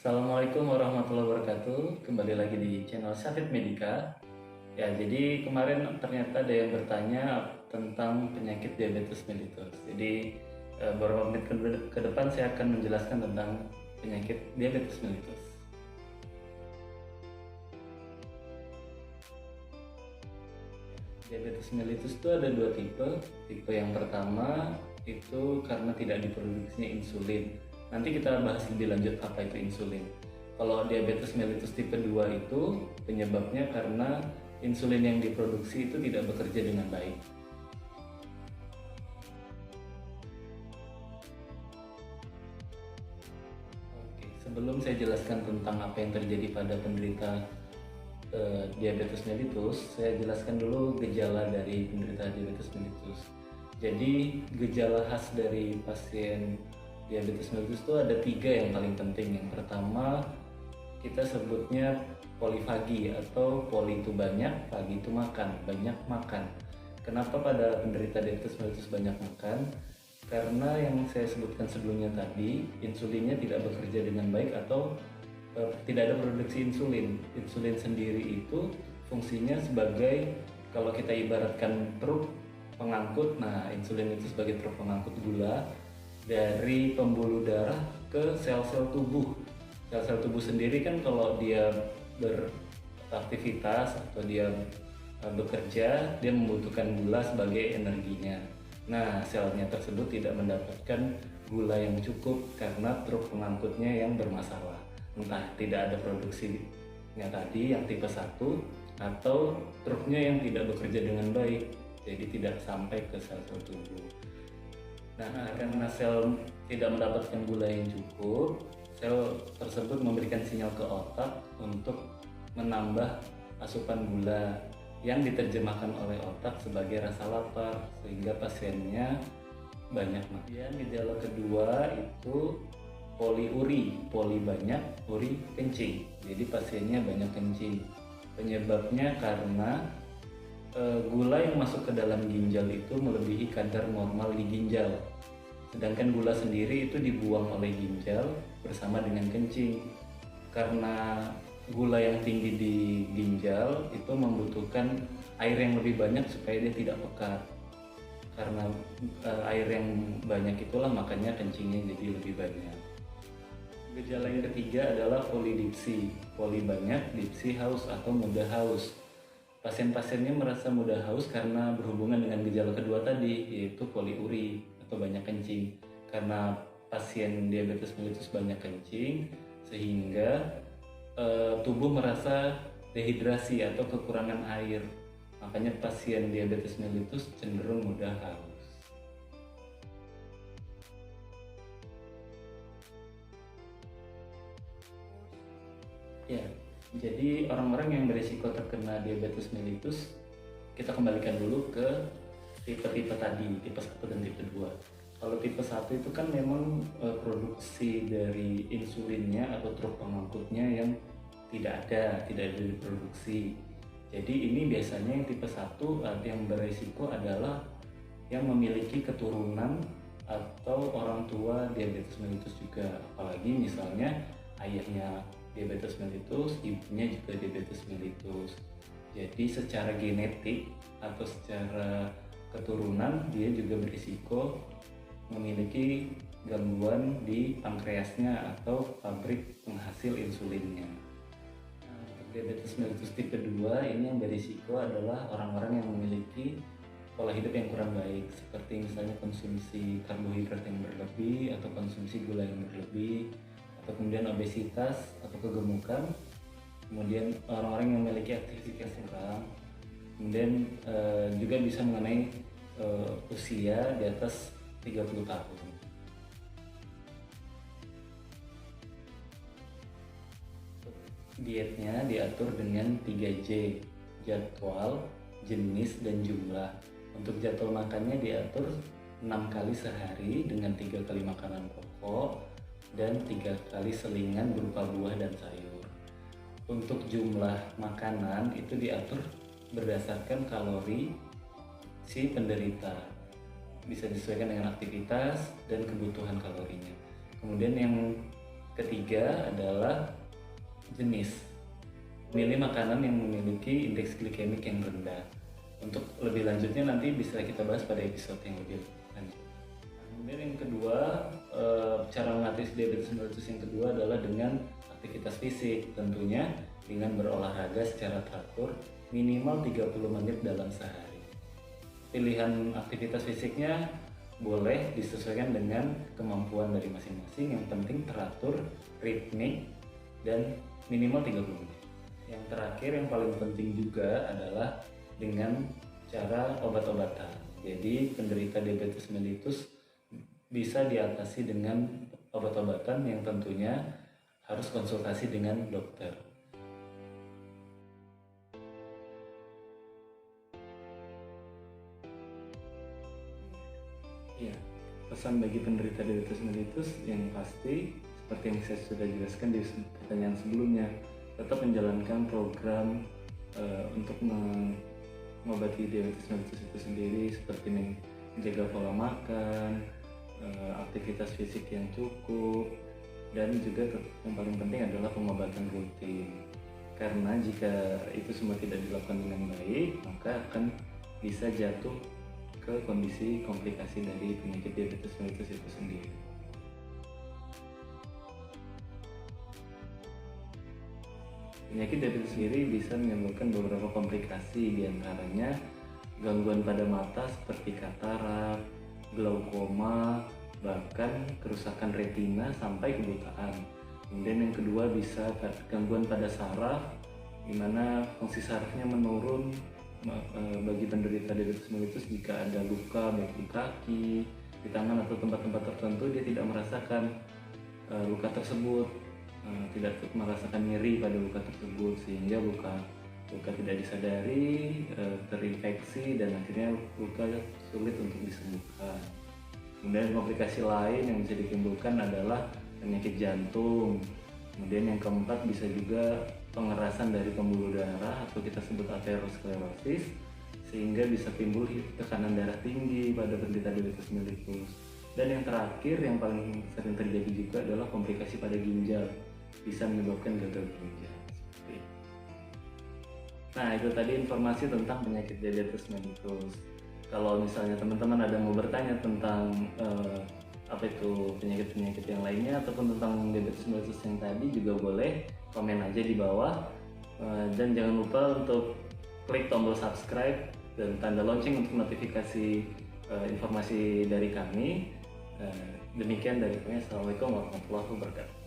Assalamualaikum warahmatullahi wabarakatuh. Kembali lagi di channel Syafid Medika. Ya, jadi kemarin ternyata ada yang bertanya tentang penyakit diabetes mellitus. Jadi beberapa menit ke depan saya akan menjelaskan tentang penyakit diabetes mellitus. Diabetes mellitus itu ada dua tipe. Tipe yang pertama itu karena tidak diproduksinya insulin. Nanti kita bahas lebih lanjut apa itu insulin. Kalau diabetes mellitus tipe 2 itu penyebabnya karena insulin yang diproduksi itu tidak bekerja dengan baik. Oke, sebelum saya jelaskan tentang apa yang terjadi pada penderita diabetes mellitus, saya jelaskan dulu gejala dari penderita diabetes mellitus. Jadi gejala khas dari pasien diabetes mellitus itu ada tiga yang paling penting. Yang pertama kita sebutnya polifagi atau poli itu banyak, pagi itu makan, banyak makan. Kenapa pada penderita diabetes mellitus banyak makan? Karena yang saya sebutkan sebelumnya tadi, insulinnya tidak bekerja dengan baik atau tidak ada produksi insulin. Insulin sendiri itu fungsinya sebagai, kalau kita ibaratkan truk pengangkut, nah insulin itu sebagai truk pengangkut gula dari pembuluh darah ke sel-sel tubuh. Sel-sel tubuh sendiri kan kalau dia beraktivitas atau dia bekerja, dia membutuhkan gula sebagai energinya. Nah, selnya tersebut tidak mendapatkan gula yang cukup karena truk pengangkutnya yang bermasalah. Entah tidak ada produksinya tadi yang tipe 1 atau truknya yang tidak bekerja dengan baik, jadi tidak sampai ke sel-sel tubuh. Nah, karena sel tidak mendapatkan gula yang cukup, sel tersebut memberikan sinyal ke otak untuk menambah asupan gula yang diterjemahkan oleh otak sebagai rasa lapar, sehingga pasiennya banyak makan. Kemudian gejala kedua itu poliuri, poli banyak, uri kencing. Jadi pasiennya banyak kencing. Penyebabnya karena gula yang masuk ke dalam ginjal itu melebihi kadar normal di ginjal. Sedangkan gula sendiri itu dibuang oleh ginjal bersama dengan kencing. Karena gula yang tinggi di ginjal itu membutuhkan air yang lebih banyak supaya dia tidak pekat. Karena air yang banyak itulah makanya kencingnya jadi lebih banyak. Gejala yang ketiga adalah polidipsi. Poli banyak, dipsi haus atau mudah haus. Pasien-pasiennya merasa mudah haus karena berhubungan dengan gejala kedua tadi, yaitu poliuri atau banyak kencing. Karena pasien diabetes mellitus banyak kencing, sehingga tubuh merasa dehidrasi atau kekurangan air. Makanya pasien diabetes mellitus cenderung mudah haus. Ya, jadi orang-orang yang berisiko terkena diabetes mellitus, kita kembalikan dulu ke tipe-tipe tadi, tipe 1 dan tipe 2. Kalau tipe 1 itu kan memang produksi dari insulinnya atau truk pengangkutnya yang tidak ada diproduksi. Jadi ini biasanya yang tipe 1 yang berisiko adalah yang memiliki keturunan atau orang tua diabetes mellitus juga. Apalagi misalnya ayahnya diabetes mellitus, ibunya juga diabetes mellitus. Jadi secara genetik atau secara keturunan dia juga berisiko memiliki gangguan di pankreasnya atau pabrik penghasil insulinnya. Nah, untuk diabetes mellitus tipe 2 ini yang berisiko adalah orang-orang yang memiliki pola hidup yang kurang baik, seperti misalnya konsumsi karbohidrat yang berlebih atau konsumsi gula yang berlebih, atau kemudian obesitas atau kegemukan, kemudian orang-orang yang memiliki aktivitas kurang, kemudian juga bisa mengenai usia di atas 30 tahun. Dietnya diatur dengan 3J, jadwal, jenis, dan jumlah. Untuk jadwal makannya diatur 6 kali sehari dengan 3 kali makanan pokok dan 3 kali selingan berupa buah dan sayur. Untuk jumlah makanan itu diatur berdasarkan kalori si penderita, bisa disesuaikan dengan aktivitas dan kebutuhan kalorinya. Kemudian yang Ketiga adalah jenis. Milih makanan yang memiliki indeks glikemik yang rendah. Untuk lebih lanjutnya nanti bisa kita bahas pada episode yang lebih lanjut. Kemudian yang kedua, cara mengatasi diabetes mellitus yang kedua adalah dengan aktivitas fisik, tentunya dengan berolahraga secara teratur minimal 30 menit dalam sehari. Pilihan aktivitas fisiknya boleh disesuaikan dengan kemampuan dari masing-masing, yang penting teratur, ritmik, dan minimal 30 menit. Yang terakhir yang paling penting juga adalah dengan cara obat-obatan. Jadi penderita diabetes mellitus bisa diatasi dengan obat-obatan yang tentunya harus konsultasi dengan dokter. Ya, pesan bagi penderita diabetes mellitus yang pasti seperti yang saya sudah jelaskan di pertanyaan sebelumnya, tetap menjalankan program untuk mengobati diabetes mellitus itu sendiri, seperti menjaga pola makan, aktivitas fisik yang cukup, dan juga yang paling penting adalah pengobatan rutin. Karena jika itu semua tidak dilakukan dengan baik, maka akan bisa jatuh ke kondisi komplikasi dari penyakit diabetes mellitus itu sendiri. Penyakit diabetes sendiri bisa menyebabkan beberapa komplikasi, diantaranya gangguan pada mata seperti katarak, glaukoma, bahkan kerusakan retina sampai kebutaan. Kemudian yang kedua bisa gangguan pada saraf, di mana fungsi sarafnya menurun bagi penderita diabetes mellitus. Jika ada luka baik di kaki, di tangan atau tempat-tempat tertentu, dia tidak merasakan luka tersebut, tidak merasakan nyeri pada luka tersebut, sehingga luka tidak disadari, terinfeksi, dan akhirnya luka sulit untuk disembuhkan. Kemudian komplikasi lain yang bisa ditimbulkan adalah penyakit jantung. Kemudian yang keempat bisa juga pengerasan dari pembuluh darah atau kita sebut aterosklerosis, sehingga bisa timbul tekanan darah tinggi pada penderita diabetes mellitus. Dan yang terakhir yang paling sering terjadi juga adalah komplikasi pada ginjal, bisa menyebabkan gagal ginjal. Nah, itu tadi informasi tentang penyakit diabetes mellitus. Kalau misalnya teman-teman ada mau bertanya tentang apa itu penyakit-penyakit yang lainnya ataupun tentang diabetes mellitus yang tadi, juga boleh komen aja di bawah. Dan jangan lupa untuk klik tombol subscribe dan tanda lonceng untuk notifikasi informasi dari kami. Demikian dari kami. Assalamualaikum warahmatullahi wabarakatuh.